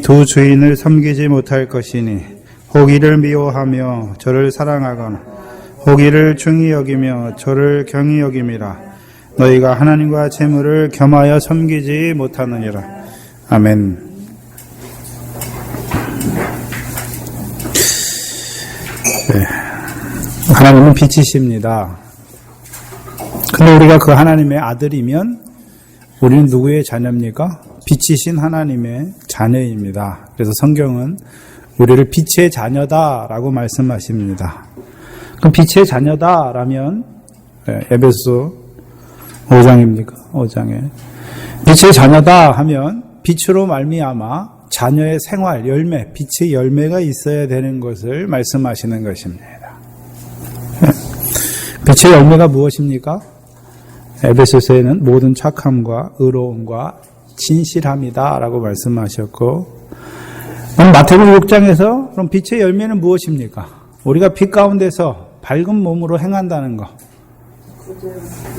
두 주인을 섬기지 못할 것이니 혹 이를 미워하며 저를 사랑하거나 혹 이를 중히 여기며 저를 경히 여김이라. 너희가 하나님과 재물을 겸하여 섬기지 못하느니라. 아멘. 네. 하나님은 빛이십니다. 근데 우리가 그 하나님의 아들이면 우리는 누구의 자녀입니까? 빛이신 하나님의 자녀입니다. 그래서 성경은 우리를 빛의 자녀다라고 말씀하십니다. 그럼 빛의 자녀다라면 에베소 5장입니까? 5장에 빛의 자녀다 하면 빛으로 말미암아 자녀의 생활, 열매, 빛의 열매가 있어야 되는 것을 말씀하시는 것입니다. 빛의 열매가 무엇입니까? 에베소서에는 모든 착함과 의로움과 진실함이다 라고 말씀하셨고, 그럼 마태복음 6장에서 그럼 빛의 열매는 무엇입니까? 우리가 빛 가운데서 밝은 몸으로 행한다는 거.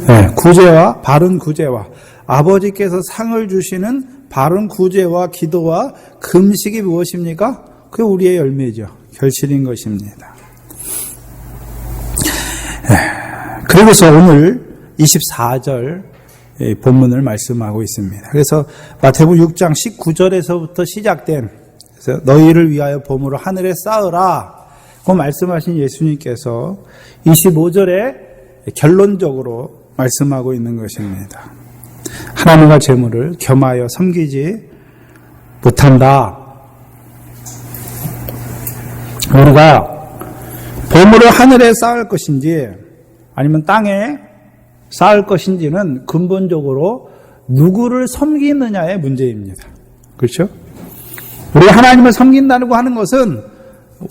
네, 구제와 바른 구제와 아버지께서 상을 주시는 바른 구제와 기도와 금식이 무엇입니까? 그게 우리의 열매죠. 결실인 것입니다. 그리고서 오늘 24절 본문을 말씀하고 있습니다. 그래서 마태복음 6장 19절에서부터 시작된, 그래서 너희를 위하여 보물을 하늘에 쌓으라 그 말씀하신 예수님께서 25절에 결론적으로 말씀하고 있는 것입니다. 하나님과 재물을 겸하여 섬기지 못한다. 우리가 보물을 하늘에 쌓을 것인지 아니면 땅에 쌓을 것인지는 근본적으로 누구를 섬기느냐의 문제입니다. 그렇죠? 우리가 하나님을 섬긴다고 하는 것은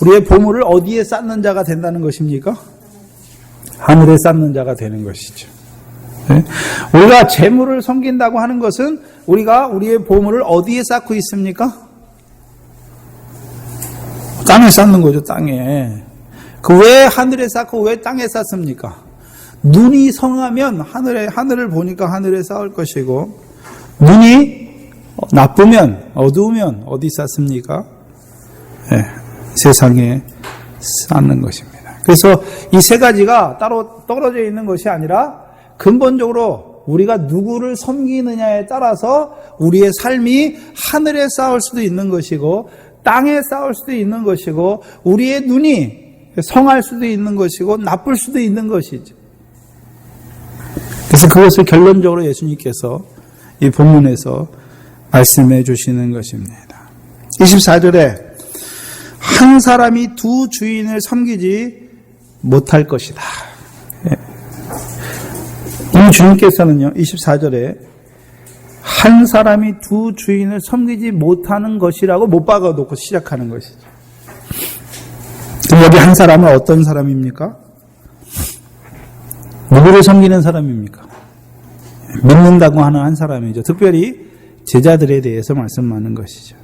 우리의 보물을 어디에 쌓는 자가 된다는 것입니까? 하늘에 쌓는 자가 되는 것이죠. 네? 우리가 재물을 섬긴다고 하는 것은 우리가 우리의 보물을 어디에 쌓고 있습니까? 땅에 쌓는 거죠, 땅에. 그 왜 하늘에 쌓고 왜 땅에 쌓습니까? 눈이 성하면 하늘을 보니까 하늘에 쌓을 것이고, 눈이 나쁘면, 어두우면 어디 쌓습니까? 네, 세상에 쌓는 것입니다. 그래서 이 세 가지가 따로 떨어져 있는 것이 아니라 근본적으로 우리가 누구를 섬기느냐에 따라서 우리의 삶이 하늘에 쌓을 수도 있는 것이고 땅에 쌓을 수도 있는 것이고 우리의 눈이 성할 수도 있는 것이고 나쁠 수도 있는 것이죠. 그래서 그것을 결론적으로 예수님께서 이 본문에서 말씀해 주시는 것입니다. 24절에 한 사람이 두 주인을 섬기지 못할 것이다. 이 주님께서는요, 24절에 한 사람이 두 주인을 섬기지 못하는 것이라고 못 박아놓고 시작하는 것이죠. 그럼 여기 한 사람은 어떤 사람입니까? 누구를 섬기는 사람입니까? 믿는다고 하는 한 사람이죠. 특별히 제자들에 대해서 말씀하는 것이죠.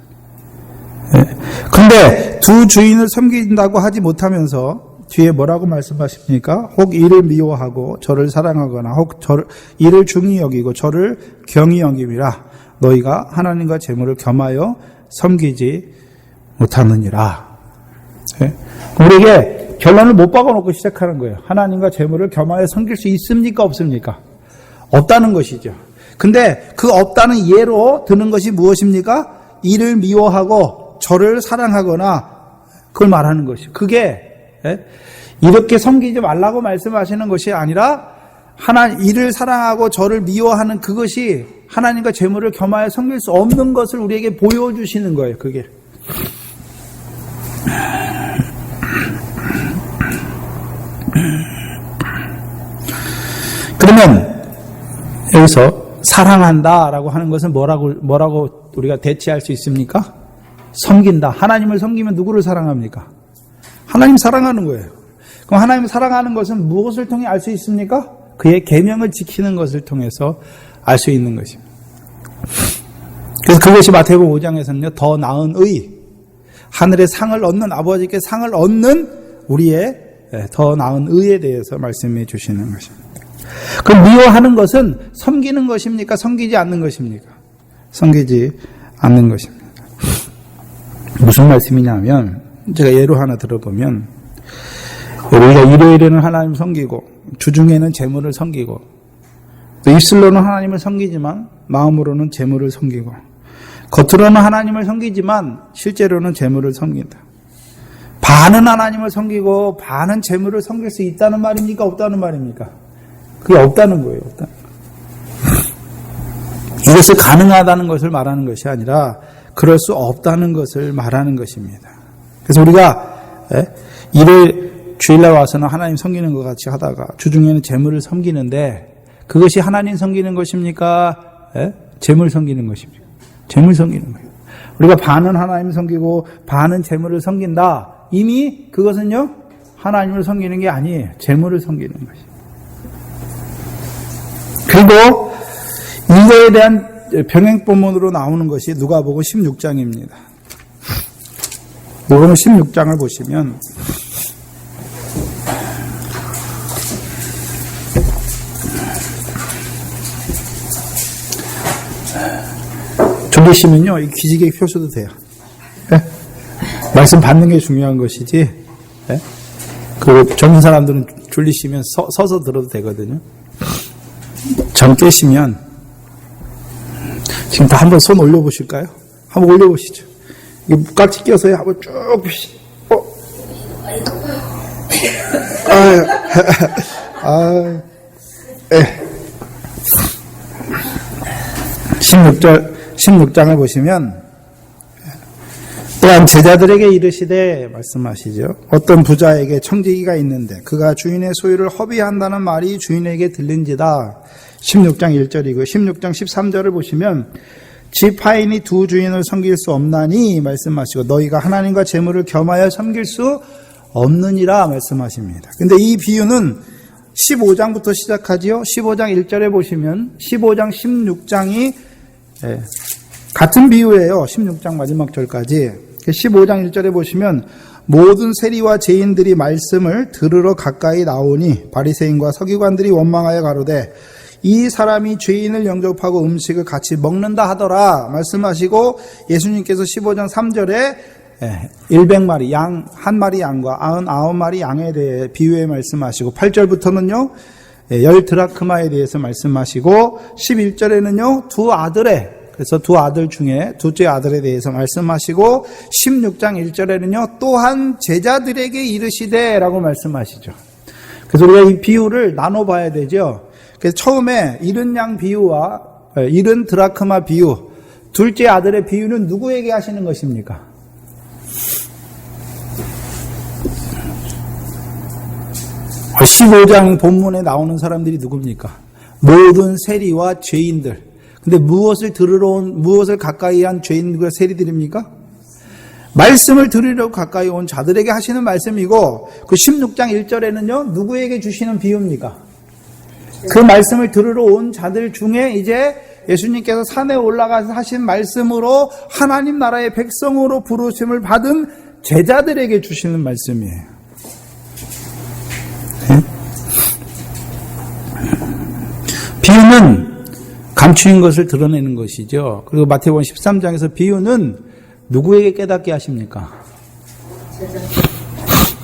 그런데 두 주인을 섬긴다고 하지 못하면서 뒤에 뭐라고 말씀하십니까? 혹 이를 미워하고 저를 사랑하거나 혹 이를 중히 여기고 저를 경히 여김이라. 너희가 하나님과 재물을 겸하여 섬기지 못하느니라. 우리에게 결론을 못 박아놓고 시작하는 거예요. 하나님과 재물을 겸하여 섬길 수 있습니까? 없습니까? 없다는 것이죠. 근데 그 없다는 예로 드는 것이 무엇입니까? 이를 미워하고 저를 사랑하거나 그걸 말하는 것이죠. 그게 이렇게 섬기지 말라고 말씀하시는 것이 아니라 이를 사랑하고 저를 미워하는 그것이 하나님과 재물을 겸하여 섬길 수 없는 것을 우리에게 보여주시는 거예요. 그게. 그러면 여기서 사랑한다라고 하는 것은 뭐라고 우리가 대체할 수 있습니까? 섬긴다. 하나님을 섬기면 누구를 사랑합니까? 하나님 사랑하는 거예요. 그럼 하나님 사랑하는 것은 무엇을 통해 알 수 있습니까? 그의 계명을 지키는 것을 통해서 알 수 있는 것입니다. 그래서 그것이 마태복음 5장에서는요, 더 나은 의, 하늘의 상을 얻는 아버지께 상을 얻는 우리의 더 나은 의에 대해서 말씀해 주시는 것입니다. 그럼 미워하는 것은 섬기는 것입니까? 섬기지 않는 것입니까? 섬기지 않는 것입니다. 무슨 말씀이냐면, 제가 예로 하나 들어보면, 우리가 일요일에는 하나님을 섬기고, 주중에는 재물을 섬기고, 또 입술로는 하나님을 섬기지만, 마음으로는 재물을 섬기고, 겉으로는 하나님을 섬기지만, 실제로는 재물을 섬긴다. 반은 하나님을 섬기고, 반은 재물을 섬길 수 있다는 말입니까? 없다는 말입니까? 그게 없다는 거예요. 없다는 거예요. 이것을 가능하다는 것을 말하는 것이 아니라 그럴 수 없다는 것을 말하는 것입니다. 그래서 우리가 일요일 주일날 와서는 하나님 섬기는 것 같이 하다가 주중에는 재물을 섬기는데 그것이 하나님 섬기는 것입니까? 재물 섬기는 것입니까? 재물 섬기는 거예요. 우리가 반은 하나님 섬기고 반은 재물을 섬긴다. 이미 그것은요 하나님을 섬기는 게 아니에요. 재물을 섬기는 것이에요. 그리고 이거에 대한 병행본문으로 나오는 것이 누가복음 16장입니다. 누가복음 16장을 보시면 졸리시면요 이 기지개 펴셔도 돼요. 네? 말씀 받는 게 중요한 것이지. 네? 그 젊은 사람들은 졸리시면 서서 들어도 되거든요. 전 깨시면 지금 다 한번 손 올려보실까요? 한번 올려보시죠. 이게 깍지 껴서요. 한번 쭉 아, 16장을 보시면 또한 제자들에게 이르시되 말씀하시죠. 어떤 부자에게 청지기가 있는데 그가 주인의 소유를 허비한다는 말이 주인에게 들린지다. 16장 1절이고 16장 13절을 보시면 집 하인이 두 주인을 섬길 수 없나니 말씀하시고 너희가 하나님과 재물을 겸하여 섬길 수 없느니라 말씀하십니다. 근데 이 비유는 15장부터 시작하지요. 15장 1절에 보시면 15장 16장이 같은 비유예요. 16장 마지막 절까지. 15장 1절에 보시면 모든 세리와 죄인들이 말씀을 들으러 가까이 나오니 바리새인과 서기관들이 원망하여 가로되 이 사람이 죄인을 영접하고 음식을 같이 먹는다 하더라 말씀하시고 예수님께서 15장 3절에 100마리 양 한 마리 양과 99마리 양에 대해 비유해 말씀하시고 8절부터는요 10드라크마에 대해서 말씀하시고 11절에는요 두 아들의 그래서 두 아들 중에 둘째 아들에 대해서 말씀하시고 16장 1절에는요 또한 제자들에게 이르시되 라고 말씀하시죠. 그래서 우리가 이 비유를 나눠봐야 되죠. 그래서 처음에 잃은 양 비유와 잃은 드라크마 비유 둘째 아들의 비유는 누구에게 하시는 것입니까? 15장 본문에 나오는 사람들이 누굽니까? 모든 세리와 죄인들. 근데 무엇을 가까이 한 죄인과 세리들입니까? 말씀을 들으려고 가까이 온 자들에게 하시는 말씀이고 그 16장 1절에는요 누구에게 주시는 비유입니까? 그 말씀을 들으러 온 자들 중에 이제 예수님께서 산에 올라가서 하신 말씀으로 하나님 나라의 백성으로 부르심을 받은 제자들에게 주시는 말씀이에요. 네? 비유는 감추인 것을 드러내는 것이죠. 그리고 마태복음 13장에서 비유는 누구에게 깨닫게 하십니까?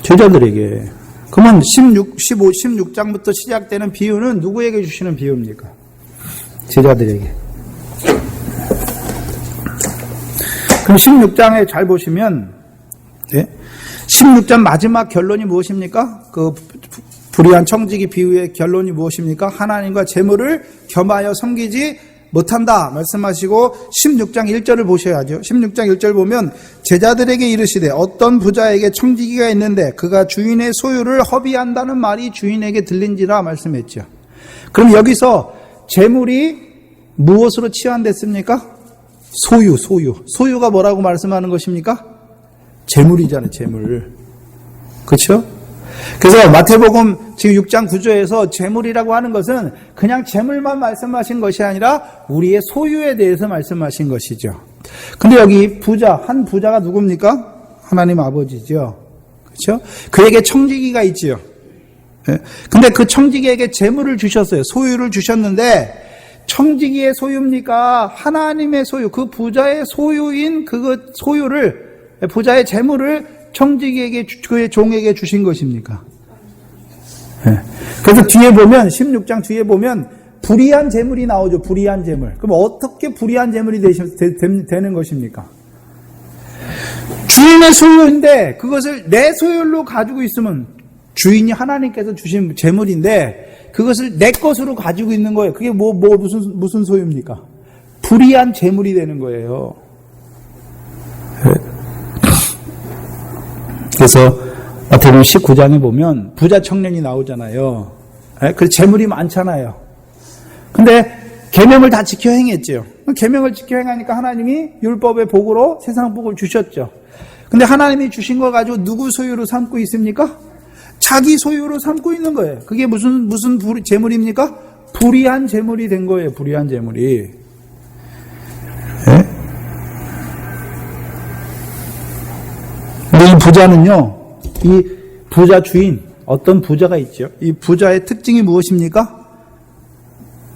제자들에게. 그러면 16장부터 시작되는 비유는 누구에게 주시는 비유입니까? 제자들에게. 그럼 16장에 잘 보시면 16장 마지막 결론이 무엇입니까? 그 불의한 청지기 비유의 결론이 무엇입니까? 하나님과 재물을 겸하여 섬기지 못한다 말씀하시고 16장 1절을 보셔야죠. 16장 1절 보면 제자들에게 이르시되 어떤 부자에게 청지기가 있는데 그가 주인의 소유를 허비한다는 말이 주인에게 들린지라 말씀했죠. 그럼 여기서 재물이 무엇으로 치환됐습니까? 소유가 뭐라고 말씀하는 것입니까? 재물이잖아요. 재물. 그렇죠? 그래서 마태복음 지금 6장 9절에서 재물이라고 하는 것은 그냥 재물만 말씀하신 것이 아니라 우리의 소유에 대해서 말씀하신 것이죠. 근데 여기 한 부자가 누굽니까? 하나님 아버지죠. 그렇죠? 그에게 청지기가 있지요. 근데 그 청지기에게 재물을 주셨어요. 소유를 주셨는데 청지기의 소유입니까? 하나님의 소유, 그 부자의 소유인 그 소유를 부자의 재물을 청지기에게, 그의 종에게 주신 것입니까? 그래서 뒤에 보면, 16장 뒤에 보면, 불의한 재물이 나오죠. 불의한 재물. 그럼 어떻게 불의한 재물이 되는 것입니까? 주인의 소유인데 그것을 내 소유로 가지고 있으면 주인이 하나님께서 주신 재물인데 그것을 내 것으로 가지고 있는 거예요. 그게 무슨 소유입니까? 불의한 재물이 되는 거예요. 그래서 어떻게 보면 19장에 보면 부자 청년이 나오잖아요. 그래서 재물이 많잖아요. 근데 계명을 다 지켜 행했죠. 계명을 지켜 행하니까 하나님이 율법의 복으로 세상 복을 주셨죠. 근데 하나님이 주신 걸 가지고 누구 소유로 삼고 있습니까? 자기 소유로 삼고 있는 거예요. 그게 무슨 재물입니까? 불의한 재물이 된 거예요. 불의한 재물이. 근데 이 부자는요, 이 부자 주인, 어떤 부자가 있죠. 이 부자의 특징이 무엇입니까?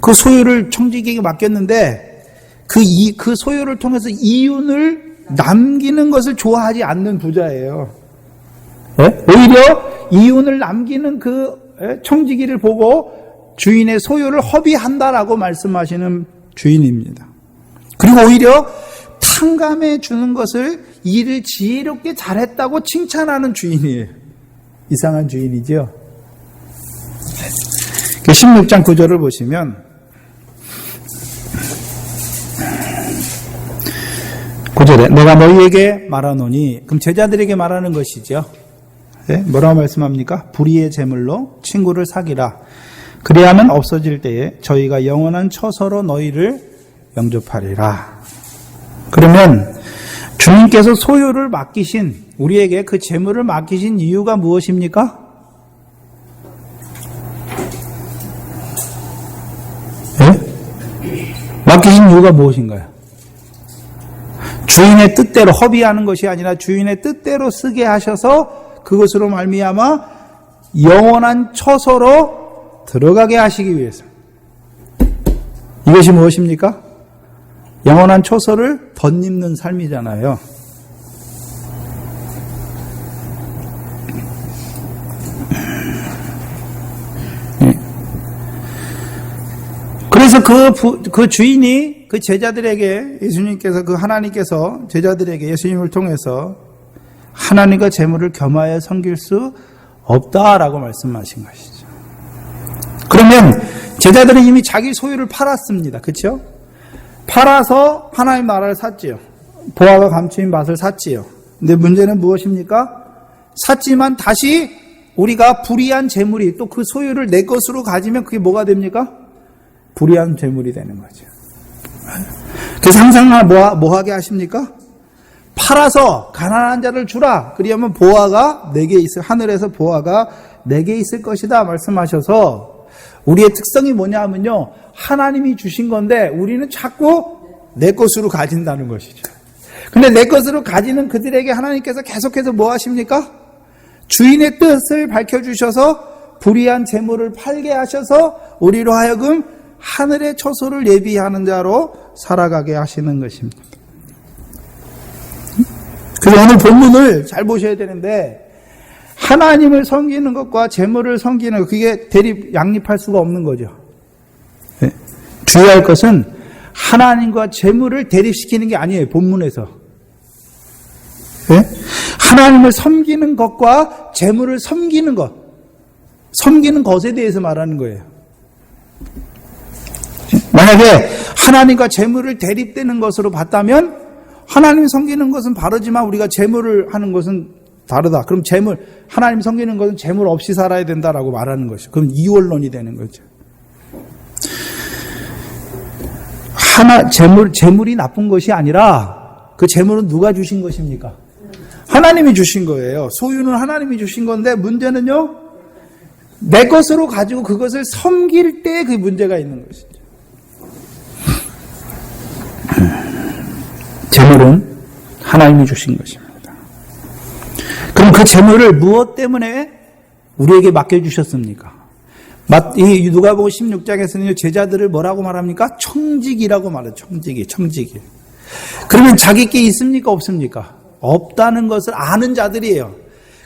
그 소유를 청지기에게 맡겼는데 그 소유를 통해서 이윤을 남기는 것을 좋아하지 않는 부자예요. 오히려 이윤을 남기는 그 청지기를 보고 주인의 소유를 허비한다라고 말씀하시는 주인입니다. 그리고 오히려 탕감해 주는 것을 일을 지혜롭게 잘했다고 칭찬하는 주인이에요. 이상한 주인이죠. 16장 9절을 보시면 9절에 내가 너희에게 말하노니, 그럼 제자들에게 말하는 것이죠. 뭐라고 말씀합니까? 불의의 재물로 친구를 사귀라. 그리하면 없어질 때에 저희가 영원한 처소로 너희를 영접하리라. 그러면 주님께서 소유를 맡기신, 우리에게 그 재물을 맡기신 이유가 무엇입니까? 맡기신 이유가 무엇인가요? 주인의 뜻대로 허비하는 것이 아니라 주인의 뜻대로 쓰게 하셔서 그것으로 말미암아 영원한 처소로 들어가게 하시기 위해서. 이것이 무엇입니까? 영원한 처소를 덧입는 삶이잖아요. 그래서 그 주인이 그 제자들에게, 예수님께서, 그 하나님께서 제자들에게 예수님을 통해서 하나님과 재물을 겸하여 섬길 수 없다라고 말씀하신 것이죠. 그러면 제자들은 이미 자기 소유를 팔았습니다. 그렇죠? 팔아서 하나님 나라를 샀지요. 보화가 감추인 밭을 샀지요. 근데 문제는 무엇입니까? 샀지만 다시 우리가 불의한 재물이, 또 그 소유를 내 것으로 가지면 그게 뭐가 됩니까? 불의한 재물이 되는 거죠. 그래서 항상 뭐하게 하십니까? 팔아서 가난한 자를 주라. 그리하면 보화가 내게 있을, 하늘에서 보화가 내게 있을 것이다 말씀하셔서, 우리의 특성이 뭐냐 하면요, 하나님이 주신 건데 우리는 자꾸 내 것으로 가진다는 것이죠. 근데 내 것으로 가지는 그들에게 하나님께서 계속해서 뭐 하십니까? 주인의 뜻을 밝혀주셔서 불의한 재물을 팔게 하셔서 우리로 하여금 하늘의 처소를 예비하는 자로 살아가게 하시는 것입니다. 그래서 오늘 본문을 잘 보셔야 되는데, 하나님을 섬기는 것과 재물을 섬기는 것, 그게 양립할 수가 없는 거죠. 주의할 것은 하나님과 재물을 대립시키는 게 아니에요. 본문에서. 하나님을 섬기는 것과 재물을 섬기는 것, 섬기는 것에 대해서 말하는 거예요. 만약에 하나님과 재물을 대립되는 것으로 봤다면 하나님 섬기는 것은 바르지만 우리가 재물을 하는 것은 다르다. 그럼 하나님 섬기는 것은 재물 없이 살아야 된다라고 말하는 것이죠. 그럼 이원론이 되는 거죠. 재물이 나쁜 것이 아니라 그 재물은 누가 주신 것입니까? 하나님이 주신 거예요. 소유는 하나님이 주신 건데 문제는요, 내 것으로 가지고 그것을 섬길 때 그 문제가 있는 것이죠. 재물은 하나님이 주신 것입니다. 그럼 그 재물을 무엇 때문에 우리에게 맡겨주셨습니까? 이 누가복음 16장에서는 제자들을 뭐라고 말합니까? 청지기라고 말해요. 청지기. 그러면 자기께 있습니까? 없습니까? 없다는 것을 아는 자들이에요.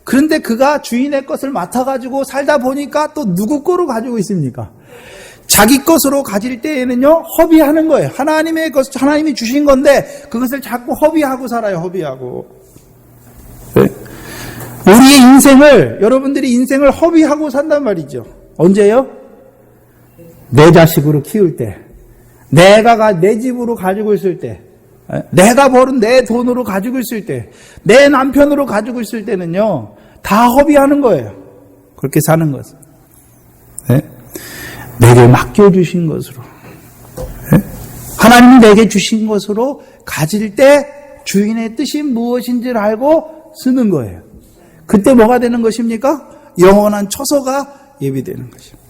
그런데 그가 주인의 것을 맡아가지고 살다 보니까 또 누구 거로 가지고 있습니까? 자기 것으로 가질 때에는요, 허비하는 거예요. 하나님의 것, 하나님이 주신 건데, 그것을 자꾸 허비하고 살아요, 허비하고. 네. 우리의 인생을, 여러분들이 인생을 허비하고 산단 말이죠. 언제요? 내 자식으로 키울 때. 내가 내 집으로 가지고 있을 때. 내가 벌은 내 돈으로 가지고 있을 때. 내 남편으로 가지고 있을 때는요, 다 허비하는 거예요. 그렇게 사는 것은. 네? 내게 맡겨주신 것으로. 네? 하나님이 내게 주신 것으로 가질 때 주인의 뜻이 무엇인지를 알고 쓰는 거예요. 그때 뭐가 되는 것입니까? 영원한 처소가 예비되는 것입니다.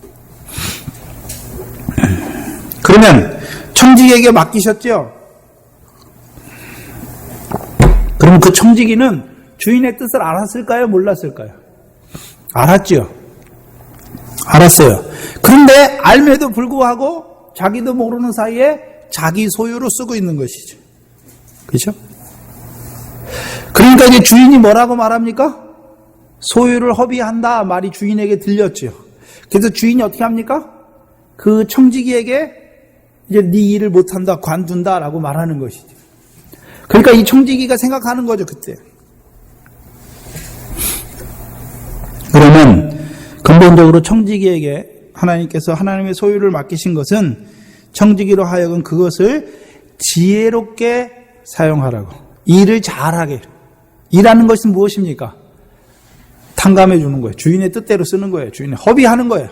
그러면 청지기에게 맡기셨죠? 그럼 그 청지기는 주인의 뜻을 알았을까요? 몰랐을까요? 알았죠. 알았어요. 그런데 알매도 불구하고 자기도 모르는 사이에 자기 소유로 쓰고 있는 것이죠. 그렇죠? 그러니까 이제 주인이 뭐라고 말합니까? 소유를 허비한다 말이 주인에게 들렸죠. 그래서 주인이 어떻게 합니까? 그 청지기에게 이제 네 일을 못한다, 관둔다라고 말하는 것이죠. 그러니까 이 청지기가 생각하는 거죠, 그때. 그러면 근본적으로 청지기에게 하나님께서 하나님의 소유를 맡기신 것은 청지기로 하여금 그것을 지혜롭게 사용하라고, 일을 잘하게. 일하는 것은 무엇입니까? 탕감해 주는 거예요. 주인의 뜻대로 쓰는 거예요. 주인의 허비하는 거예요.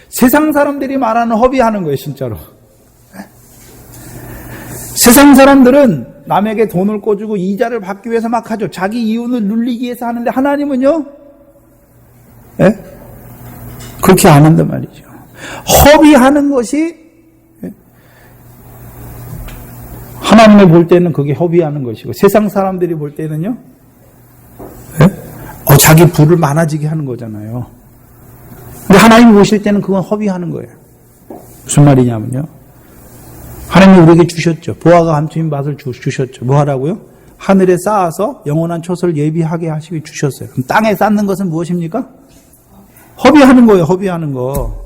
세상 사람들이 말하는 허비하는 거예요, 진짜로. 세상 사람들은 남에게 돈을 꿔주고 이자를 받기 위해서 막 하죠. 자기 이윤을 눌리기 위해서 하는데 하나님은요? 예? 그렇게 안 한단 말이죠. 허비하는 것이 하나님이 볼 때는 그게 허비하는 것이고 세상 사람들이 볼 때는요? 예? 자기 부를 많아지게 하는 거잖아요. 근데 하나님이 보실 때는 그건 허비하는 거예요. 무슨 말이냐면요. 하나님이 우리에게 주셨죠. 보화가 감추인 밭을 주셨죠. 뭐 하라고요? 하늘에 쌓아서 영원한 처소를 예비하게 하시기 주셨어요. 그럼 땅에 쌓는 것은 무엇입니까? 허비하는 거예요. 허비하는 거.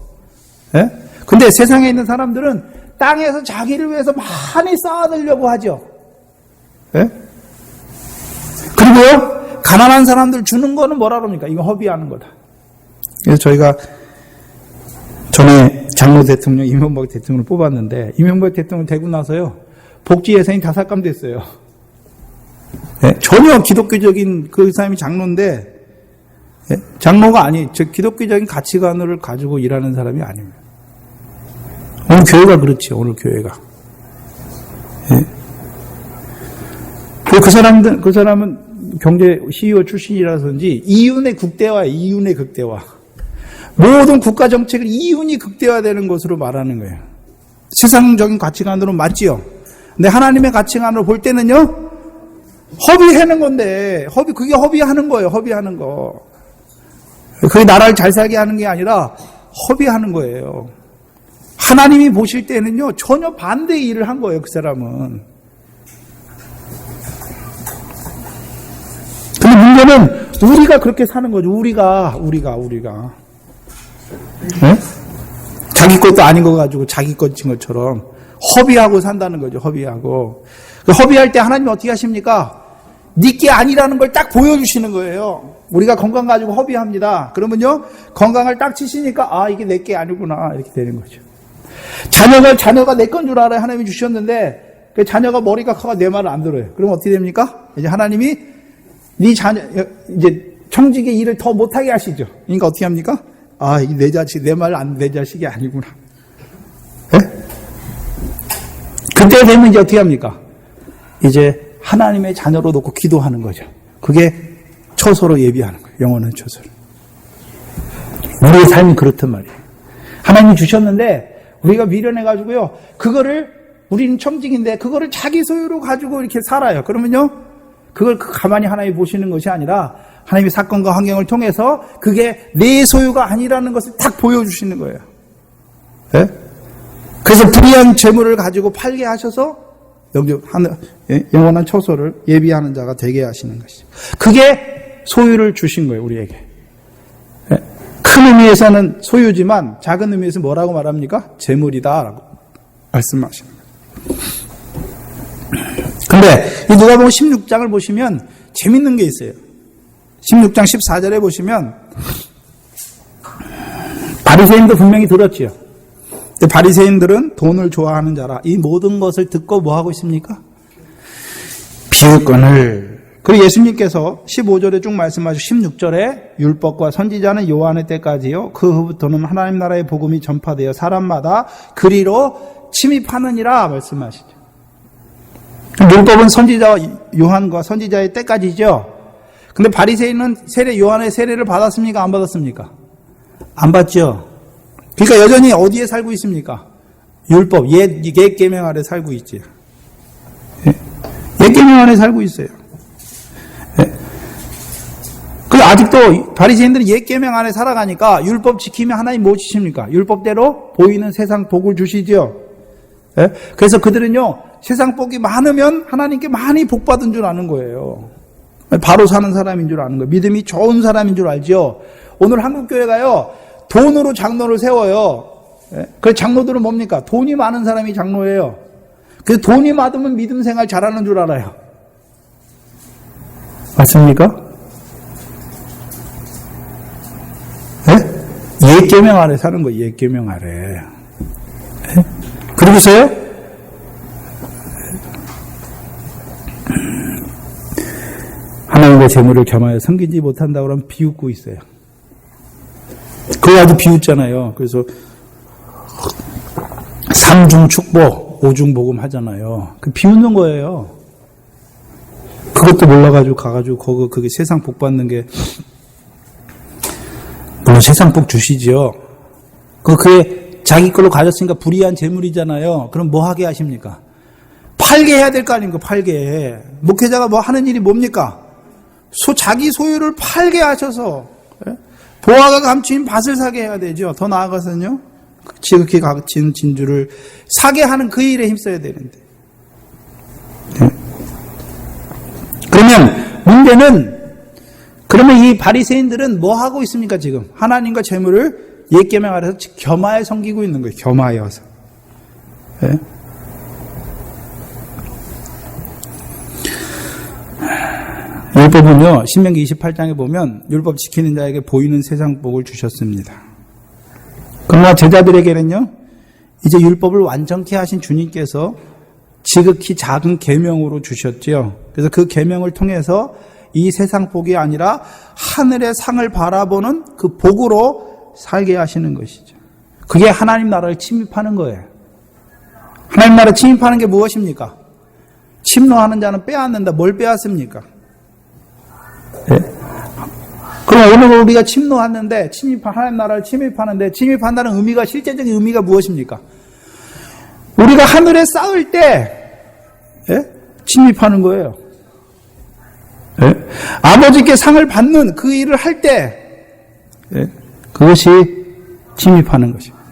예? 근데 세상에 있는 사람들은 땅에서 자기를 위해서 많이 쌓아두려고 하죠. 예? 그리고요, 가난한 사람들 주는 거는 뭐라 그럽니까? 이거 허비하는 거다. 그래서 저희가 전에 장로 대통령, 이명박 대통령을 뽑았는데, 이명박 대통령 되고 나서요, 복지 예산이 다 삭감됐어요. 네? 전혀 기독교적인 그 사람이 장로인데, 네? 장로가 기독교적인 가치관을 가지고 일하는 사람이 아닙니다. 오늘 교회가 그렇지, 오늘 교회가. 네? 그 사람은 경제 CEO 출신이라서인지, 이윤의 극대화예요, 이윤의 극대화. 모든 국가 정책을 이윤이 극대화되는 것으로 말하는 거예요. 세상적인 가치관으로 맞지요. 근데 하나님의 가치관으로 볼 때는요, 허비하는 건데, 그게 허비하는 거예요, 허비하는 거. 그게 나라를 잘 살게 하는 게 아니라 허비하는 거예요. 하나님이 보실 때는요, 전혀 반대의 일을 한 거예요, 그 사람은. 근데 문제는 우리가 그렇게 사는 거죠. 우리가. 네? 자기 것도 아닌 거 가지고 자기 것인 것처럼 허비하고 산다는 거죠. 허비하고. 허비할 때 하나님이 어떻게 하십니까? 네 게 아니라는 걸 딱 보여주시는 거예요. 우리가 건강 가지고 허비합니다. 그러면요, 건강을 딱 치시니까 이게 내 게 아니구나 이렇게 되는 거죠. 자녀가 내 건 줄 알아요. 하나님이 주셨는데 그 자녀가 머리가 커가 내 말을 안 들어요. 그럼 어떻게 됩니까? 이제 하나님이 네 자녀 이제 청지기 일을 더 못하게 하시죠. 그러니까 어떻게 합니까? 이게 내 자식, 내 자식이 아니구나. 네? 그때 되면 이제 어떻게 합니까? 이제 하나님의 자녀로 놓고 기도하는 거죠. 그게 처소로 예비하는 거예요. 영원한 처소를. 우리의 삶이 그렇단 말이에요. 하나님이 주셨는데 우리가 미련해가지고요. 우리는 청직인데 그거를 자기 소유로 가지고 이렇게 살아요. 그러면요. 그걸 가만히 하나님이 보시는 것이 아니라 하나님의 사건과 환경을 통해서 그게 내 소유가 아니라는 것을 딱 보여주시는 거예요. 네? 그래서 불의한 재물을 가지고 팔게 하셔서 영원한 처소를 예비하는 자가 되게 하시는 것이죠. 그게 소유를 주신 거예요, 우리에게. 큰 의미에서는 소유지만 작은 의미에서 뭐라고 말합니까? 재물이다라고 말씀하시는 거예요. 근데 이 누가복음 16장을 보시면 재밌는 게 있어요. 16장 14절에 보시면 바리새인도 분명히 들었지요. 근데 바리새인들은 돈을 좋아하는 자라 이 모든 것을 듣고 뭐 하고 있습니까? 비웃건을. 그리고 예수님께서 15절에 쭉 말씀하시고 16절에 율법과 선지자는 요한의 때까지요. 그 후부터는 하나님 나라의 복음이 전파되어 사람마다 그리로 침입하느니라 말씀하시죠. 율법은 선지자 요한과 선지자의 때까지죠. 근데 바리새인은 요한의 세례를 받았습니까? 안 받았습니까? 안 받죠. 그러니까 여전히 어디에 살고 있습니까? 율법, 옛 계명 아래 살고 있지. 옛 계명 아래 살고 있어요. 그리고 아직도 바리새인들은 옛 계명 안에 살아가니까 율법 지키면 하나님 뭐 주십니까? 율법대로 보이는 세상 복을 주시죠. 그래서 그들은요 세상 복이 많으면 하나님께 많이 복 받은 줄 아는 거예요. 바로 사는 사람인 줄 아는 거예요. 믿음이 좋은 사람인 줄 알죠. 오늘 한국교회가요 돈으로 장로를 세워요. 그 장로들은 뭡니까? 돈이 많은 사람이 장로예요. 그래서 돈이 많으면 믿음 생활 잘하는 줄 알아요. 맞습니까? 옛 계명 아래 사는 거예요. 옛 계명 아래. 그리고서요 하나님의 재물을 겸하여 섬기지 못한다고 그러면 비웃고 있어요. 그거 아주 비웃잖아요. 그래서 삼중 축복, 오중 복음 하잖아요. 그 비웃는 거예요. 그것도 몰라가지고 가가지고 그게 세상 복 받는 게 물론 세상 복 주시죠. 그게 자기 걸로 가졌으니까 불의한 재물이잖아요. 그럼 뭐 하게 하십니까? 팔게 해야 될 거 아닙니까? 팔게. 목회자가 뭐 하는 일이 뭡니까? 자기 소유를 팔게 하셔서 보화가 감추인 밭을 사게 해야 되죠. 더 나아가서는요. 지극히 값진 진주를 사게 하는 그 일에 힘써야 되는데. 그러면 문제는 그러면 이 바리새인들은 뭐 하고 있습니까 지금? 하나님과 재물을 옛 계명 아래서 겸하여 섬기고 있는 거예요. 겸하여서. 네? 율법은요. 신명기 28장에 보면 율법 지키는 자에게 보이는 세상 복을 주셨습니다. 그러나 제자들에게는요. 이제 율법을 완전케 하신 주님께서 지극히 작은 계명으로 주셨죠. 그래서 그 계명을 통해서 이 세상 복이 아니라 하늘의 상을 바라보는 그 복으로 살게 하시는 것이죠. 그게 하나님 나라를 침입하는 거예요. 하나님 나라 침입하는 게 무엇입니까? 침노하는 자는 빼앗는다. 뭘 빼앗습니까? 네? 그럼 오늘 우리가 침노하는데 하나님 나라를 침입하는데 침입한다는 의미가 실제적인 의미가 무엇입니까? 우리가 하늘에 쌓을 때 침입하는 거예요. 네? 아버지께 상을 받는 그 일을 할 때 그것이 침입하는 것입니다.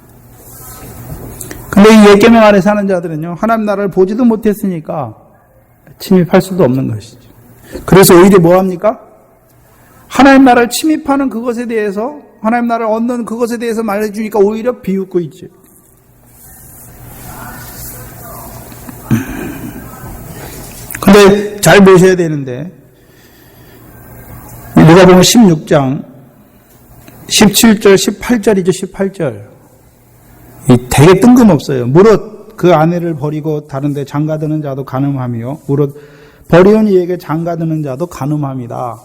근데 이 옛 계명 아래 사는 자들은요 하나님 나라를 보지도 못했으니까 침입할 수도 없는 것이죠. 그래서 오히려 뭐합니까? 하나님 나라를 침입하는 그것에 대해서 하나님 나라를 얻는 그것에 대해서 말해주니까 오히려 비웃고 있죠. 근데 잘 보셔야 되는데 누가복음 16장 17절 18절이죠. 18절 되게 뜬금없어요. 무릇 그 아내를 버리고 다른 데 장가드는 자도 간음하며 무릇 버리온 이에게 장가드는 자도 간음합니다.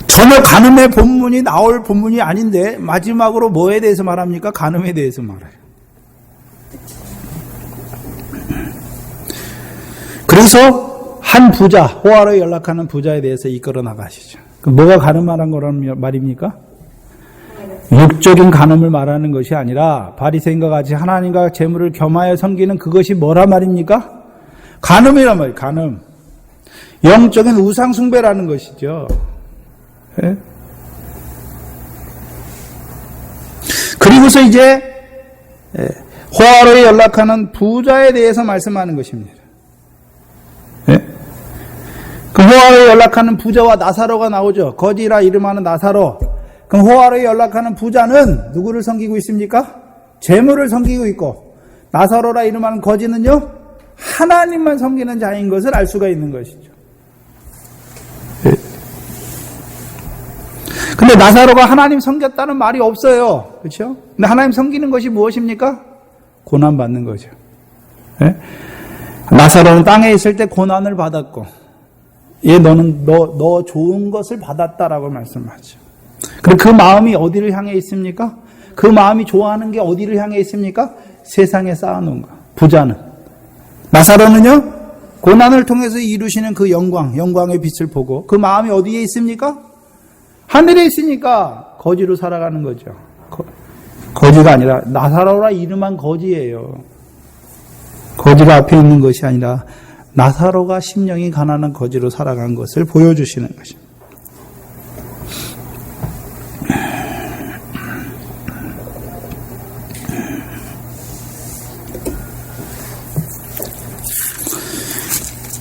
전혀 간음의 본문이 나올 본문이 아닌데 마지막으로 뭐에 대해서 말합니까? 간음에 대해서 말해요. 그래서 한 부자, 호화로 연락하는 부자에 대해서 이끌어 나가시죠. 뭐가 간음하는 거란 말입니까? 육적인 간음을 말하는 것이 아니라 바리새인과 같이 하나님과 재물을 겸하여 섬기는 그것이 뭐란 말입니까? 간음이란 말이에요. 간음. 영적인 우상 숭배라는 것이죠. 네? 그리고서 이제 호화로에 연락하는 부자에 대해서 말씀하는 것입니다. 예? 그 호화로에 연락하는 부자와 나사로가 나오죠. 거지라 이름하는 나사로. 그럼 호화로에 연락하는 부자는 누구를 섬기고 있습니까? 재물을 섬기고 있고, 나사로라 이름하는 거지는요, 하나님만 섬기는 자인 것을 알 수가 있는 것이죠. 예. 근데 나사로가 하나님 섬겼다는 말이 없어요. 그렇죠? 근데 하나님 섬기는 것이 무엇입니까? 고난받는 거죠. 예? 나사로는 땅에 있을 때 고난을 받았고, 너는 너 좋은 것을 받았다라고 말씀하죠. 그리고 그 마음이 어디를 향해 있습니까? 그 마음이 좋아하는 게 어디를 향해 있습니까? 세상에 쌓아놓은 거. 부자는. 나사로는요, 고난을 통해서 이루시는 그 영광의 빛을 보고 그 마음이 어디에 있습니까? 하늘에 있으니까 거지로 살아가는 거죠. 거지가 아니라 나사로라 이름한 거지예요. 거지가 앞에 있는 것이 아니라 나사로가 심령이 가난한 거지로 살아간 것을 보여주시는 것입니다.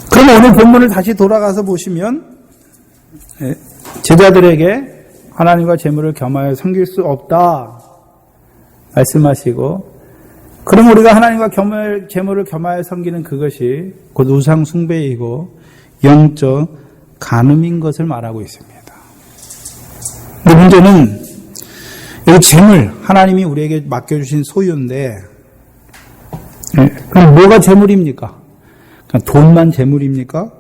그럼 오늘 본문을 다시 돌아가서 보시면 제자들에게 하나님과 재물을 겸하여 섬길 수 없다 말씀하시고, 그럼 우리가 하나님과 재물을 겸하여 섬기는 그것이 곧 우상 숭배이고 영적 간음인 것을 말하고 있습니다. 근데 문제는 이 재물, 하나님이 우리에게 맡겨주신 소유인데, 그럼 뭐가 재물입니까? 그냥 돈만 재물입니까?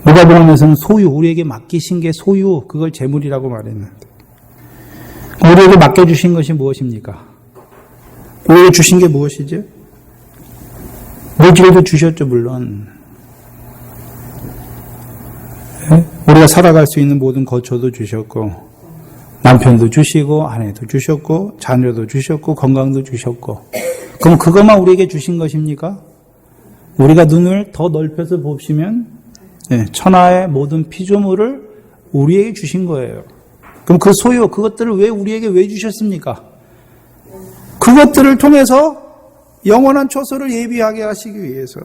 누가복음에서는 소유, 우리에게 맡기신 게 소유, 그걸 재물이라고 말했는데, 우리에게 맡겨주신 것이 무엇입니까? 우리에게 주신 게 무엇이죠? 물질도 주셨죠, 물론. 우리가 살아갈 수 있는 모든 거처도 주셨고, 남편도 주시고, 아내도 주셨고, 자녀도 주셨고, 건강도 주셨고. 그럼 그것만 우리에게 주신 것입니까? 우리가 눈을 더 넓혀서 보시면 천하의 모든 피조물을 우리에게 주신 거예요. 그럼 그 소유, 그것들을 우리에게 왜 주셨습니까? 그것들을 통해서 영원한 초소를 예비하게 하시기 위해서.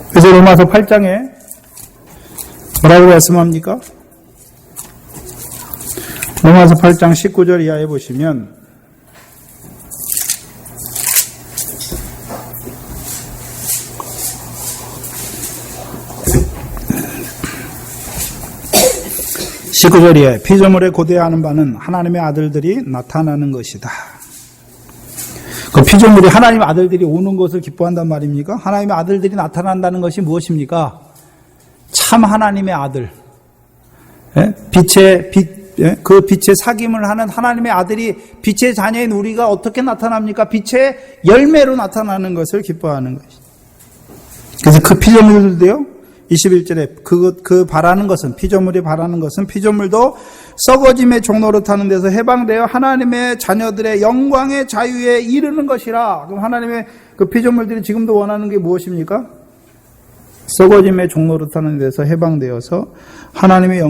그래서 로마서 8장에 뭐라고 말씀합니까? 로마서 8장 19절 이하에 보시면, (19절에) 피조물에 고대하는 바는 하나님의 아들들이 나타나는 것이다. 그 피조물이 하나님의 아들들이 오는 것을 기뻐한단 말입니까? 하나님의 아들들이 나타난다는 것이 무엇입니까? 참 하나님의 아들, 그 빛의 사귐을 하는 하나님의 아들이 빛의 자녀인 우리가 어떻게 나타납니까? 빛의 열매로 나타나는 것을 기뻐하는 것이죠. 그래서 그 피조물들도요, 21절에 그 바라는 것은, 피조물이 바라는 것은 피조물도 썩어짐의 종로로 타는 데서 해방되어 하나님의 자녀들의 영광의 자유에 이르는 것이라. 그럼 하나님의 그 피조물들이 지금도 원하는 게 무엇입니까? 썩어짐의 종로로 타는 데서 해방되어서 하나님의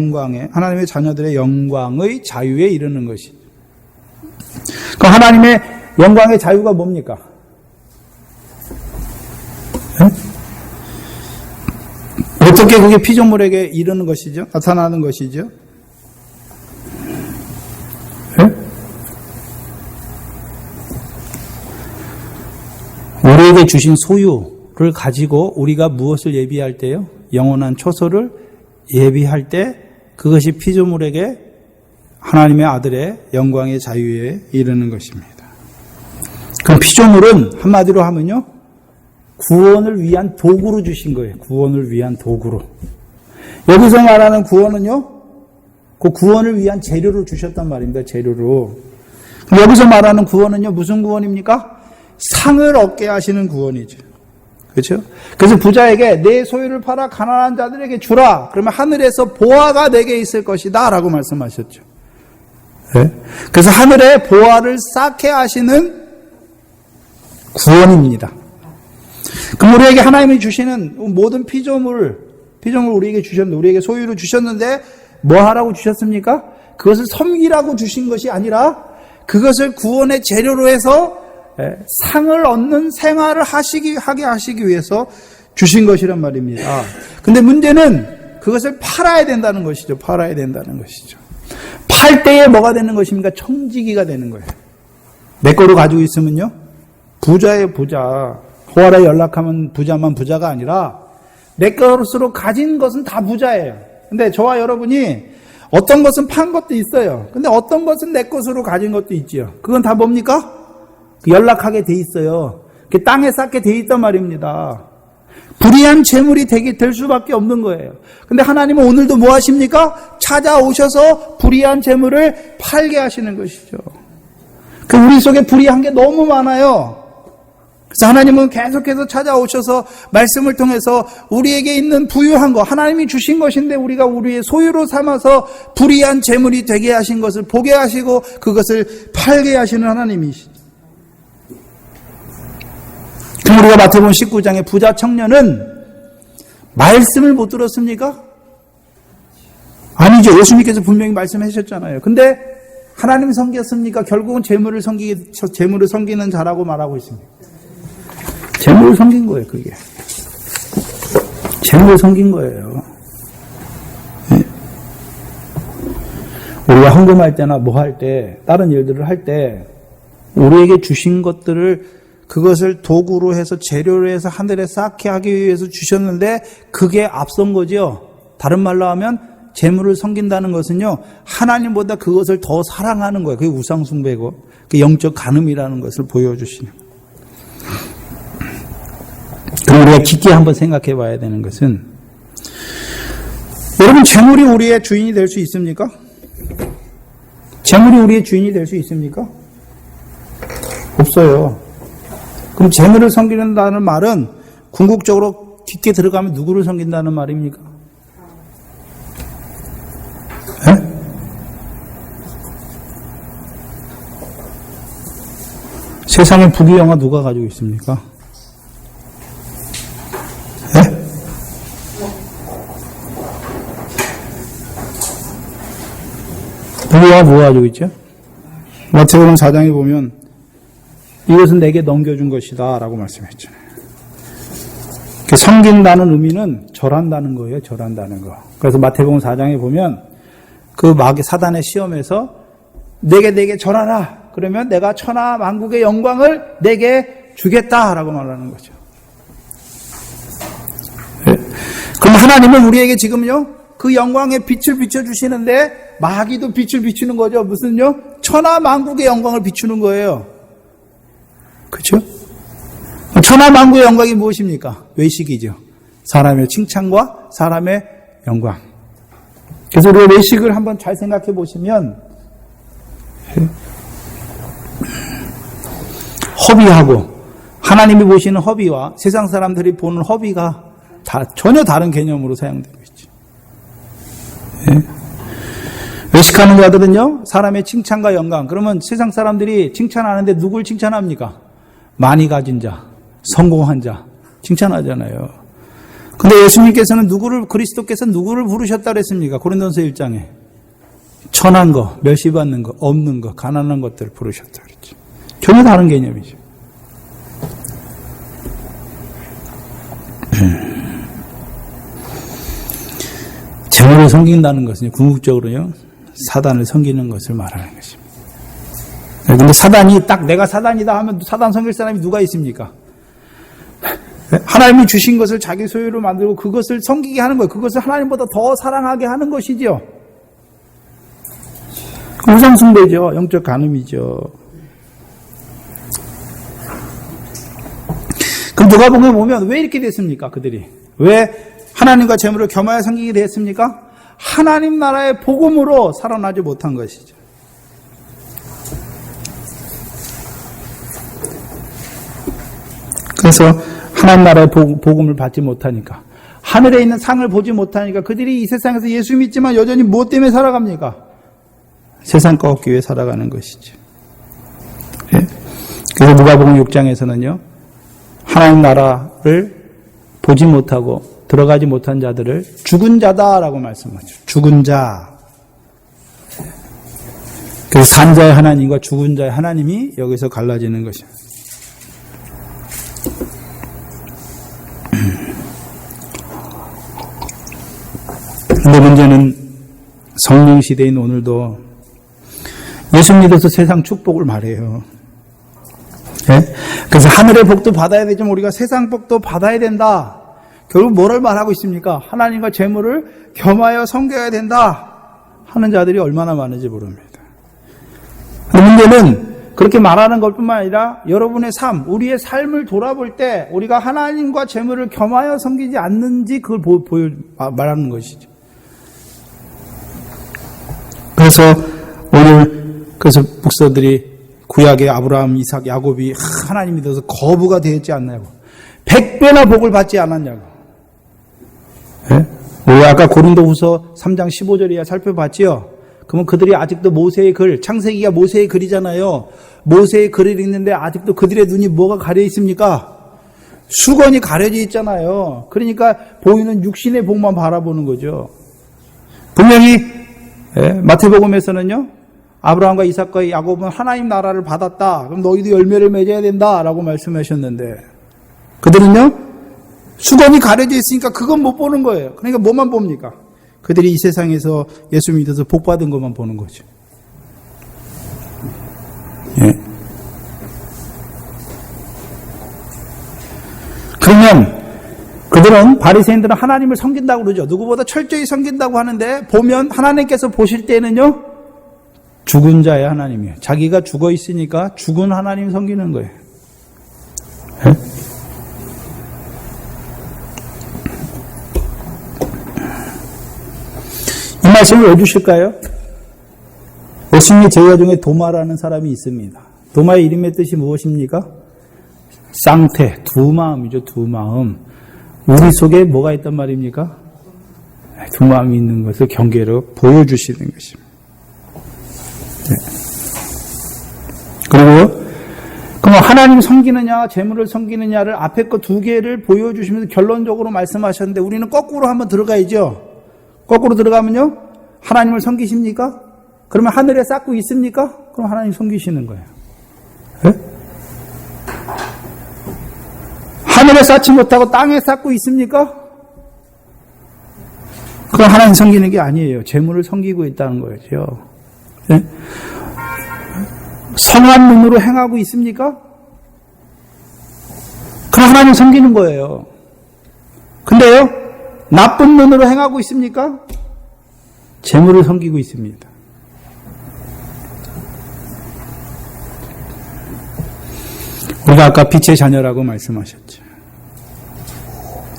하나님의 자녀들의 영광의 자유에 이르는 것이. 그럼 하나님의 영광의 자유가 뭡니까? 어떻게 그게 피조물에게 이르는 것이죠? 나타나는 것이죠? 우리에게 주신 소유를 가지고 우리가 무엇을 예비할 때요? 영원한 초소를 예비할 때 그것이 피조물에게 하나님의 아들의 영광의 자유에 이르는 것입니다. 그럼 피조물은 한마디로 하면요, 구원을 위한 도구로 주신 거예요. 구원을 위한 도구로. 여기서 말하는 구원은요, 그 구원을 위한 재료로 주셨단 말입니다. 재료로. 여기서 말하는 구원은요, 무슨 구원입니까? 상을 얻게 하시는 구원이죠. 그렇죠? 그래서 부자에게 내 소유를 팔아 가난한 자들에게 주라. 그러면 하늘에서 보화가 내게 있을 것이다 라고 말씀하셨죠. 네? 그래서 하늘에 보화를 쌓게 하시는 구원입니다. 그럼 우리에게 하나님이 주시는 모든 피조물 우리에게 주셨는데, 우리에게 소유를 주셨는데 뭐 하라고 주셨습니까? 그것을 섬기라고 주신 것이 아니라 그것을 구원의 재료로 해서 상을 얻는 생활을 하게 하시기 위해서 주신 것이란 말입니다. 근데 문제는 그것을 팔아야 된다는 것이죠. 팔아야 된다는 것이죠. 팔 때에 뭐가 되는 것입니까? 청지기가 되는 거예요. 내 거로 가지고 있으면요, 부자예요, 부자. 호화라 연락하면 부자만 부자가 아니라 내 것으로 가진 것은 다 부자예요. 근데 저와 여러분이 어떤 것은 판 것도 있어요. 근데 어떤 것은 내 것으로 가진 것도 있지요. 그건 다 뭡니까? 연락하게 돼 있어요. 땅에 쌓게 돼 있단 말입니다. 불의한 재물이 될 수밖에 없는 거예요. 근데 하나님은 오늘도 뭐 하십니까? 찾아오셔서 불의한 재물을 팔게 하시는 것이죠. 우리 속에 불의한 게 너무 많아요. 그래서 하나님은 계속해서 찾아오셔서 말씀을 통해서 우리에게 있는 부유한 거, 하나님이 주신 것인데 우리가 우리의 소유로 삼아서 불의한 재물이 되게 하신 것을 보게 하시고 그것을 팔게 하시는 하나님이시죠. 그럼 우리가 마태복음 19장의 부자 청년은 말씀을 못 들었습니까? 아니죠. 예수님께서 분명히 말씀하셨잖아요. 근데 하나님이 섬겼습니까? 결국은 재물을 섬기는 자라고 말하고 있습니다. 재물을 섬긴 거예요, 그게. 재물을 섬긴 거예요. 우리가 헌금할 때나 뭐 할 때, 다른 일들을 할 때, 우리에게 주신 것들을 그것을 도구로 해서 재료로 해서 하늘에 쌓게 하기 위해서 주셨는데 그게 앞선 거죠. 다른 말로 하면 재물을 섬긴다는 것은요, 하나님보다 그것을 더 사랑하는 거예요. 그게 우상숭배고, 그 영적 간음이라는 것을 보여주시는 거예요. 그럼 우리가 깊게 한번 생각해 봐야 되는 것은, 여러분, 재물이 우리의 주인이 될 수 있습니까? 재물이 우리의 주인이 될 수 있습니까? 없어요. 그럼 재물을 섬긴다는 말은 궁극적으로 깊게 들어가면 누구를 섬긴다는 말입니까? 네? 세상에 부귀영화 누가 가지고 있습니까? 네? 부귀영화 누가 가지고 있죠? 마태복음 4장에 보면 이것은 내게 넘겨준 것이다 라고 말씀했잖아요. 섬긴다는 의미는 절한다는 거예요. 절한다는 거. 그래서 마태복음 4장에 보면 그 마귀 사단의 시험에서 내게 절하라. 그러면 내가 천하 만국의 영광을 내게 주겠다라고 말하는 거죠. 네. 그럼 하나님은 우리에게 지금요, 그 영광의 빛을 비춰주시는데 마귀도 빛을 비추는 거죠. 무슨요? 천하 만국의 영광을 비추는 거예요. 그렇죠? 천하 만국의 영광이 무엇입니까? 외식이죠. 사람의 칭찬과 사람의 영광. 그래서 우리가 외식을 한번 잘 생각해 보시면 허비하고 하나님이 보시는 허비와 세상 사람들이 보는 허비가 전혀 다른 개념으로 사용되고 있죠. 외식하는 자들은요, 사람의 칭찬과 영광. 그러면 세상 사람들이 칭찬하는데 누굴 칭찬합니까? 많이 가진 자, 성공한 자 칭찬하잖아요. 근데 예수님께서는 그리스도께서 누구를 부르셨다 그랬습니까? 고린도전서 1장에 천한 거, 멸시받는 거, 없는 거, 가난한 것들을 부르셨다 그랬죠. 전혀 다른 개념이죠. 재물을 섬긴다는 것은 궁극적으로요, 사단을 섬기는 것을 말하는 것입니다. 근데 사단이 딱 내가 사단이다 하면 사단 섬길 사람이 누가 있습니까? 하나님이 주신 것을 자기 소유로 만들고 그것을 섬기게 하는 거예요. 그것을 하나님보다 더 사랑하게 하는 것이죠. 우상숭배죠. 영적 간음이죠. 그럼 누가복음에 보면 왜 이렇게 됐습니까? 그들이 왜 하나님과 재물을 겸하여 섬기게 됐습니까? 하나님 나라의 복음으로 살아나지 못한 것이죠. 그래서 하나님 나라의 복음을 받지 못하니까, 하늘에 있는 상을 보지 못하니까 그들이 이 세상에서 예수 믿지만 여전히 무엇 때문에 살아갑니까? 세상 거 얻기 위해 살아가는 것이죠. 예? 그래서 누가복음 6장에서는요, 하나님 나라를 보지 못하고 들어가지 못한 자들을 죽은 자다라고 말씀하죠. 죽은 자. 그래서 산 자의 하나님과 죽은 자의 하나님이 여기서 갈라지는 것입니다. 근데 문제는 성령 시대인 오늘도 예수 믿어서 세상 축복을 말해요. 네? 그래서 하늘의 복도 받아야 되지만 우리가 세상 복도 받아야 된다. 결국 뭐를 말하고 있습니까? 하나님과 재물을 겸하여 섬겨야 된다 하는 자들이 얼마나 많은지 모릅니다. 문제는 그렇게 말하는 것뿐만 아니라 여러분의 삶, 우리의 삶을 돌아볼 때 우리가 하나님과 재물을 겸하여 섬기지 않는지 그걸 말하는 것이죠. 그래서 오늘 목사들이 구약의 아브라함, 이삭, 야곱이 하나님 믿어서 거부가 되었지 않냐고, 100배나 복을 받지 않았냐고. 네? 우리 아까 고린도후서 3장 15절이야 살펴봤지요. 그러면 그들이 아직도 모세의 글, 창세기가 모세의 글이잖아요. 모세의 글을 읽는데 아직도 그들의 눈이 뭐가 가려 있습니까? 수건이 가려져 있잖아요. 그러니까 보이는 육신의 복만 바라보는 거죠. 분명히 마태복음에서는요, 아브라함과 이삭과 야곱은 하나님 나라를 받았다. 그럼 너희도 열매를 맺어야 된다라고 말씀하셨는데, 그들은요, 수건이 가려져 있으니까 그건 못 보는 거예요. 그러니까 뭐만 봅니까? 그들이 이 세상에서 예수 믿어서 복 받은 것만 보는 거죠. 예. 그러면 그들은, 바리새인들은 하나님을 섬긴다고 그러죠. 누구보다 철저히 섬긴다고 하는데, 보면 하나님께서 보실 때는요, 죽은 자의 하나님이에요. 자기가 죽어 있으니까 죽은 하나님 섬기는 거예요. 예? 이 말씀을 왜 주실까요? 예수님의 제자 중에 도마라는 사람이 있습니다. 도마의 이름의 뜻이 무엇입니까? 쌍태, 두 마음이죠. 두 마음. 우리 속에 뭐가 있단 말입니까? 두 마음이 있는 것을 경계로 보여주시는 것입니다. 네. 그리고 그럼 하나님 섬기느냐 재물을 섬기느냐를 앞에 거 두 개를 보여주시면서 결론적으로 말씀하셨는데, 우리는 거꾸로 한번 들어가야죠. 거꾸로 들어가면요, 하나님을 섬기십니까? 그러면 하늘에 쌓고 있습니까? 그럼 하나님 섬기시는 거예요. 네? 하늘에 쌓지 못하고 땅에 쌓고 있습니까? 그건 하나님 섬기는 게 아니에요. 재물을 섬기고 있다는 거죠. 네? 선한 눈으로 행하고 있습니까? 그럼 하나님 섬기는 거예요. 근데요, 나쁜 눈으로 행하고 있습니까? 재물을 섬기고 있습니다. 우리가 아까 빛의 자녀라고 말씀하셨죠.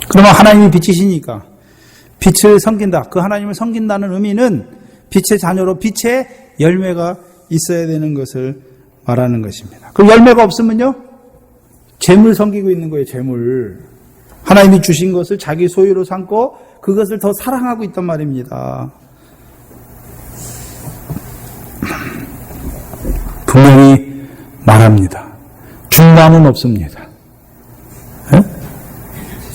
그러면 하나님이 빛이시니까 빛을 섬긴다. 그 하나님을 섬긴다는 의미는 빛의 자녀로 빛의 열매가 있어야 되는 것을 말하는 것입니다. 그 열매가 없으면요, 재물 섬기고 있는 거예요. 재물. 하나님이 주신 것을 자기 소유로 삼고 그것을 더 사랑하고 있단 말입니다. 분명히 말합니다. 중간은 없습니다. 네?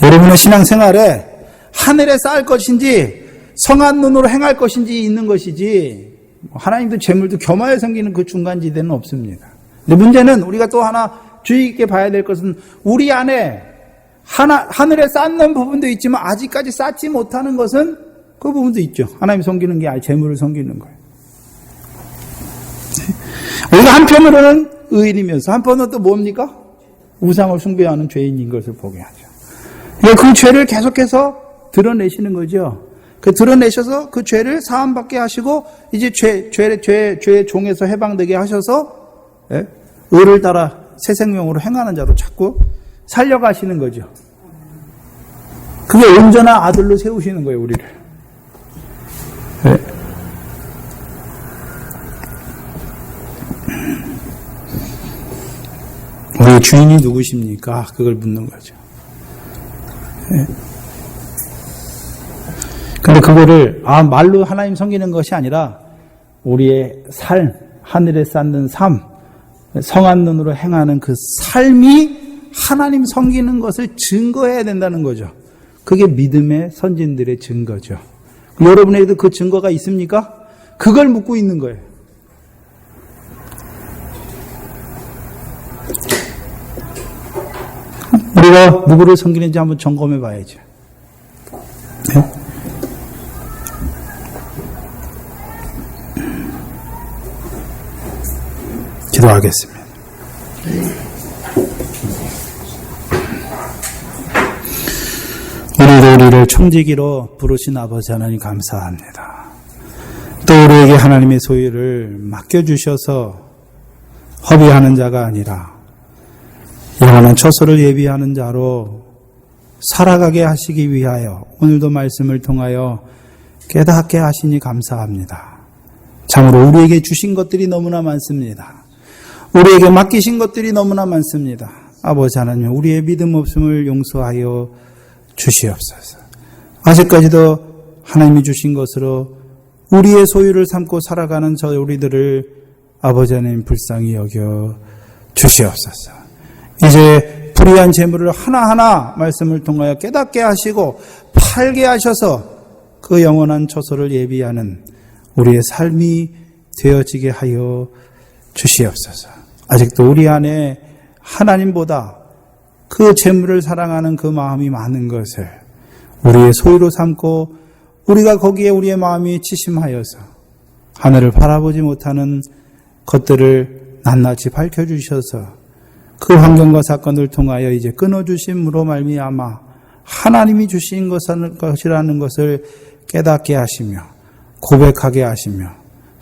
여러분의 신앙생활에 하늘에 쌓을 것인지 성한 눈으로 행할 것인지 있는 것이지, 하나님도 재물도 겸하여 섬기는 그 중간지대는 없습니다. 근데 문제는 우리가 또 하나 주의 깊게 봐야 될 것은, 우리 안에 하늘에 쌓는 부분도 있지만 아직까지 쌓지 못하는 것은 그 부분도 있죠. 하나님 섬기는 게 아니라 재물을 섬기는 거예요. 우리가 한편으로는 의인이면서 한편으로는 또 뭡니까? 우상을 숭배하는 죄인인 것을 보게 하죠. 그 죄를 계속해서 드러내시는 거죠. 그 드러내셔서 그 죄를 사함받게 하시고, 이제 죄의 종에서 해방되게 하셔서, 예? 의를 따라 새 생명으로 행하는 자로 자꾸 살려가시는 거죠. 그게 온전한 아들로 세우시는 거예요, 우리를. 네. 우리의 주인이 누구십니까? 그걸 묻는 거죠. 네. 근데 그거를 말로 하나님 섬기는 것이 아니라 우리의 삶, 하늘에 쌓는 삶, 성한 눈으로 행하는 그 삶이 하나님 섬기는 것을 증거해야 된다는 거죠. 그게 믿음의 선진들의 증거죠. 여러분에게도 그 증거가 있습니까? 그걸 묻고 있는 거예요. 우리가 누구를 섬기는지 한번 점검해 봐야죠. 네? 기도하겠습니다. 우리를 청지기로 부르신 아버지 하나님 감사합니다. 또 우리에게 하나님의 소유를 맡겨주셔서 허비하는 자가 아니라 영원한 처소를 예비하는 자로 살아가게 하시기 위하여 오늘도 말씀을 통하여 깨닫게 하시니 감사합니다. 참으로 우리에게 주신 것들이 너무나 많습니다. 우리에게 맡기신 것들이 너무나 많습니다. 아버지 하나님, 우리의 믿음 없음을 용서하여 주시옵소서. 아직까지도 하나님이 주신 것으로 우리의 소유를 삼고 살아가는 저 우리들을 아버지 하나님 불쌍히 여겨 주시옵소서. 이제 불의한 재물을 하나하나 말씀을 통하여 깨닫게 하시고 팔게 하셔서 그 영원한 처소를 예비하는 우리의 삶이 되어지게 하여 주시옵소서. 아직도 우리 안에 하나님보다 그 재물을 사랑하는 그 마음이 많은 것을 우리의 소유로 삼고 우리가 거기에 우리의 마음이 치심하여서 하늘을 바라보지 못하는 것들을 낱낱이 밝혀주셔서 그 환경과 사건을 통하여 이제 끊어주심으로 말미암아 하나님이 주신 것이라는 것을 깨닫게 하시며 고백하게 하시며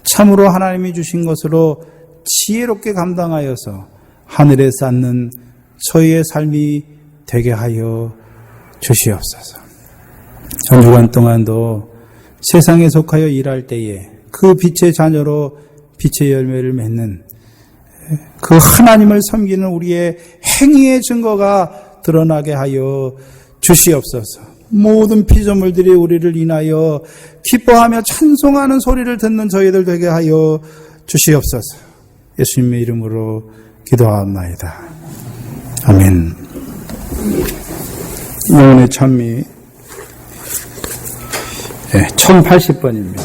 참으로 하나님이 주신 것으로 지혜롭게 감당하여서 하늘에 쌓는 저희의 삶이 되게 하여 주시옵소서. 한 주간 동안도 세상에 속하여 일할 때에 그 빛의 자녀로 빛의 열매를 맺는 그 하나님을 섬기는 우리의 행위의 증거가 드러나게 하여 주시옵소서. 모든 피조물들이 우리를 인하여 기뻐하며 찬송하는 소리를 듣는 저희들 되게 하여 주시옵소서. 예수님의 이름으로 기도하옵나이다. 아멘. 영혼의 찬미 1080번입니다.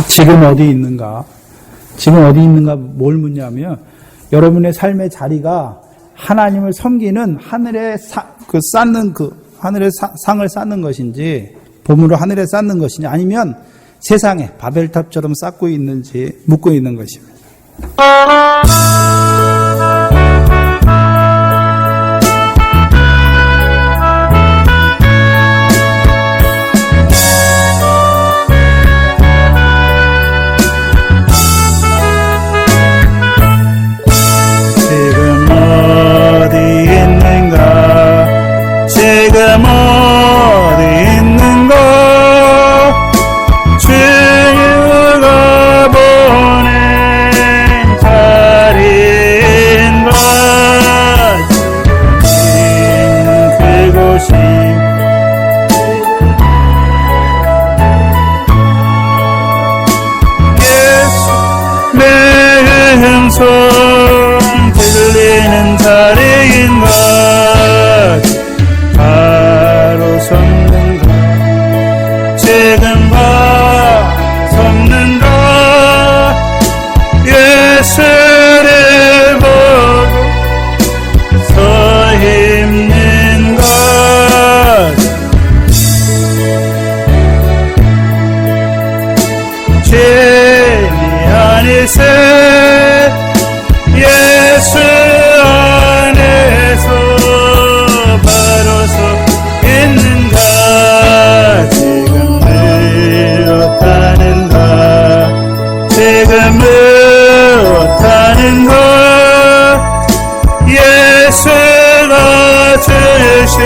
지금 어디 있는가? 지금 어디 있는가 뭘 묻냐면 여러분의 삶의 자리가 하나님을 섬기는 하늘에 쌓는 하늘의 상을 쌓는 것인지 보물을 하늘에 쌓는 것인지 아니면 세상에 바벨탑처럼 쌓고 있는지 묻고 있는 것입니다. 지금 어디 있는가? 지금 어디 있는가? 주가 보낸 자리인가? 지금 그곳이 예수 내 음성 들리는 자리인가? 바로 섰는가? 지금 섰는가? 예수를 보고 서 있는가? 죄미 아니세 예수 안에서 바로 서 있는가? 지금 무엇하는가? 지금 무엇하는가? 예수가 주신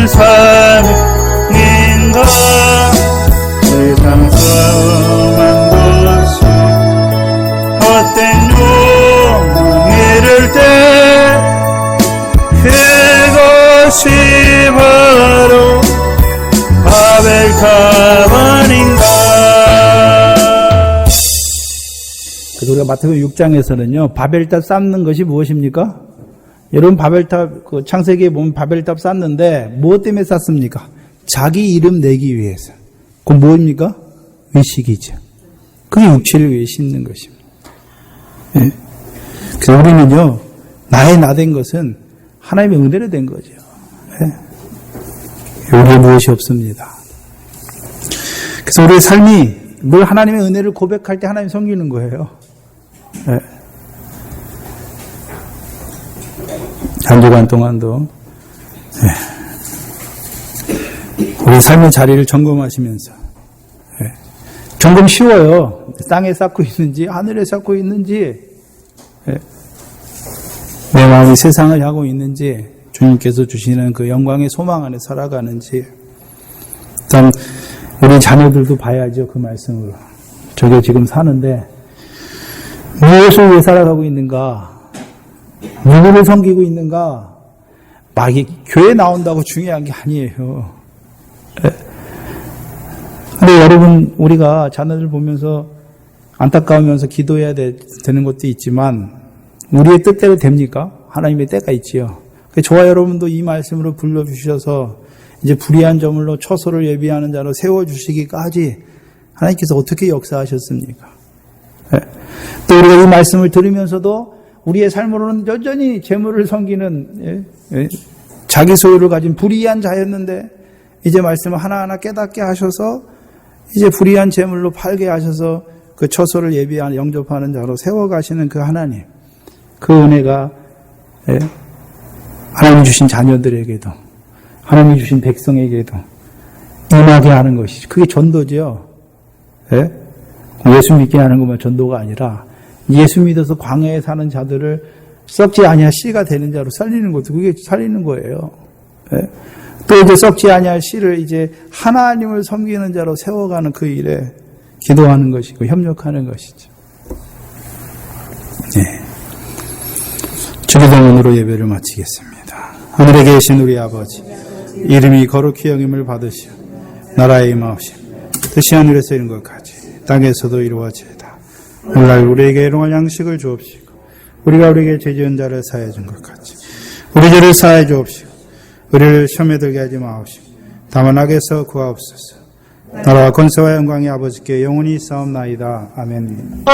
삶인가? 세상 소망 것이 헛된 욕망 이를 때 그것이 바로 바벨탑 아닌가? 그래서 우리가 마태복음 6장에서는요 바벨탑 쌓는 것이 무엇입니까? 여러분 바벨탑 창세기에 보면 바벨탑 쌓는데 무엇 때문에 쌓습니까? 자기 이름 내기 위해서. 그건 뭐입니까? 의식이죠. 그게 육체를 위해 심는 것입니다. 예. 그래서 우리는요, 나의 나 된 것은 하나님의 은혜로 된 거죠. 예. 우리의 무엇이 없습니다. 그래서 우리의 삶이 늘 하나님의 은혜를 고백할 때 하나님 섬기는 거예요. 예. 한 주간 동안도 우리 삶의 자리를 점검하시면서 점검 쉬워요. 땅에 쌓고 있는지 하늘에 쌓고 있는지 내 마음이 세상을 향하고 있는지 주님께서 주시는 그 영광의 소망 안에 살아가는지 일단 우리 자녀들도 봐야죠. 그 말씀으로. 저게 지금 사는데 무엇을 위해 살아가고 있는가, 누구를 섬기고 있는가. 막 교회 나온다고 중요한 게 아니에요. 근데 여러분, 우리가 자녀들 보면서 안타까우면서 기도해야 되는 것도 있지만 우리의 뜻대로 됩니까? 하나님의 때가 있지요. 저와 여러분도 이 말씀으로 불러주셔서 이제 불의한 저물로 처소를 예비하는 자로 세워주시기까지 하나님께서 어떻게 역사하셨습니까? 또 우리가 이 말씀을 들으면서도 우리의 삶으로는 여전히 재물을 섬기는 자기 소유를 가진 불의한 자였는데 이제 말씀을 하나하나 깨닫게 하셔서 이제 불의한 재물로 팔게 하셔서 그 처소를 예비하는 영접하는 자로 세워가시는 그 하나님, 그 은혜가 하나님 주신 자녀들에게도 하나님 주신 백성에게도 임하게 하는 것이죠. 그게 전도죠. 예수 믿게 하는 것만 전도가 아니라 예수 믿어서 광야에 사는 자들을 썩지 아니할 씨가 되는 자로 살리는 것도 그게 살리는 거예요. 또 이제 썩지 아니할 씨를 이제 하나님을 섬기는 자로 세워가는 그 일에 기도하는 것이고 협력하는 것이죠. 주기도문으로 예배를 마치겠습니다. 하늘에 계신 우리 아버지, 이름이 거룩히 여김을 받으시오. 나라의 임하옵시며 뜻이 하늘에서 이룬 것 같이 땅에서도 이루어지이다. 오늘날 우리에게 일용할 양식을 주옵시고 우리가 우리에게 죄 지은 자를 사하여 준 것 같이 우리 죄를 사하여 주옵시고 우리를 시험에 들게 하지 마옵시고 다만 악에서 구하옵소서. 나라와 권세와 영광이 아버지께 영원히 있사옵나이다. 아멘.